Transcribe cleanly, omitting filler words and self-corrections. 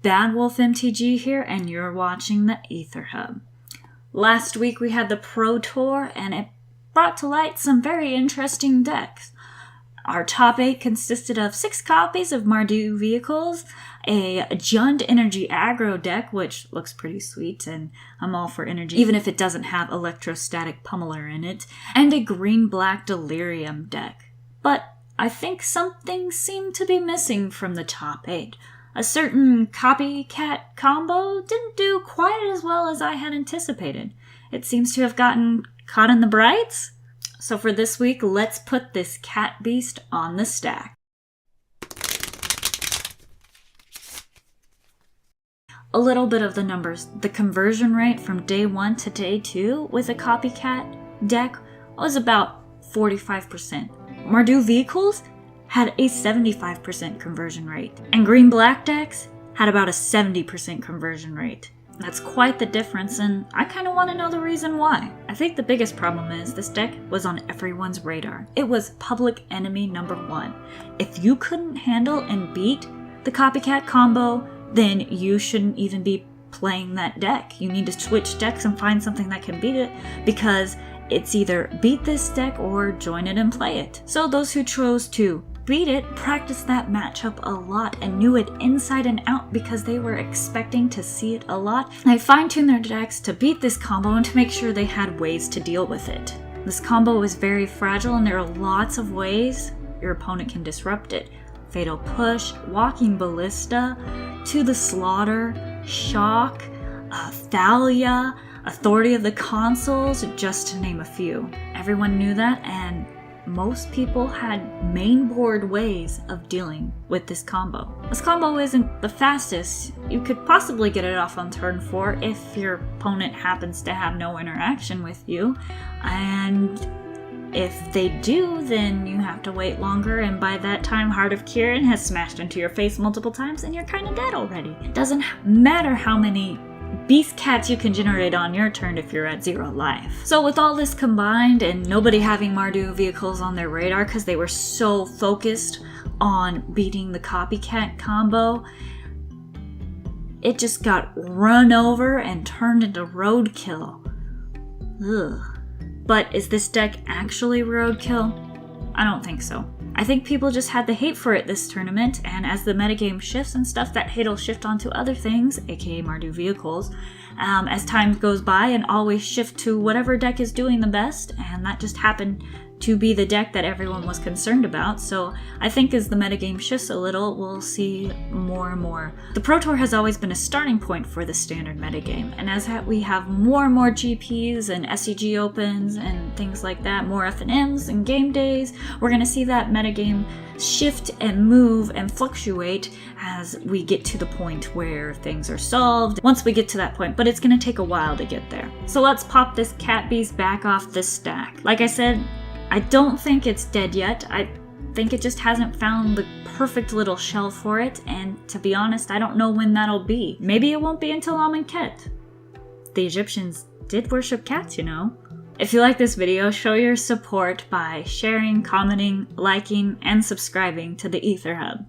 BadWolfMTG here, and you're watching the Aether Hub. Last week we had the Pro Tour, and it brought to light some very interesting decks. Our top 8 consisted of 6 copies of Mardu Vehicles, a Jund Energy Aggro deck, which looks pretty sweet, and I'm all for energy, even if it doesn't have Electrostatic Pummeler in it, and a Green-Black Delirium deck. But I think something seemed to be missing from the top 8. A certain copycat combo didn't do quite as well as I had anticipated. It seems to have gotten caught in the brights. So for this week, let's put this cat beast on the stack. A little bit of the numbers. The conversion rate from day 1 to day 2 with a copycat deck was about 45%. Mardu Vehicles had a 75% conversion rate, and green-black decks had about a 70% conversion rate. That's quite the difference, and I kind of want to know the reason why. I think the biggest problem is this deck was on everyone's radar. It was public enemy number 1. If you couldn't handle and beat the copycat combo, then you shouldn't even be playing that deck. You need to switch decks and find something that can beat it, because it's either beat this deck or join it and play it. So those who chose to beat it practiced that matchup a lot and knew it inside and out because they were expecting to see it a lot. They fine-tuned their decks to beat this combo and to make sure they had ways to deal with it. This combo is very fragile, and there are lots of ways your opponent can disrupt it. Fatal Push, Walking Ballista, To the Slaughter, Shock, Thalia, Authority of the Consuls, just to name a few. Everyone knew that, and most people had main board ways of dealing with this combo. This combo isn't the fastest. You could possibly get it off on turn 4 if your opponent happens to have no interaction with you, and if they do, then you have to wait longer, and by that time Heart of Kiran has smashed into your face multiple times and you're kind of dead already. It doesn't matter how many beast cats you can generate on your turn if you're at 0 life. So with all this combined and nobody having Mardu Vehicles on their radar because they were so focused on beating the copycat combo, it just got run over and turned into roadkill. Ugh. But is this deck actually roadkill? I don't think so. I think people just had the hate for it this tournament, and as the metagame shifts and stuff, that hate will shift onto other things, aka Mardu Vehicles, as time goes by, and always shift to whatever deck is doing the best, and that just happened to be the deck that everyone was concerned about. So I think as the metagame shifts a little, we'll see more and more. The Pro Tour has always been a starting point for the standard metagame, and as we have more and more GPs and SCG opens and things like that, more FNMs and game days, we're going to see that metagame shift and move and fluctuate as we get to the point where things are solved. Once we get to that point, but it's going to take a while to get there. So let's pop this cat beast back off this stack. Like I said, I don't think it's dead yet. I think it just hasn't found the perfect little shell for it, and to be honest, I don't know when that'll be. Maybe it won't be until Amonkhet. The Egyptians did worship cats, you know. If you like this video, show your support by sharing, commenting, liking, and subscribing to the Aether Hub.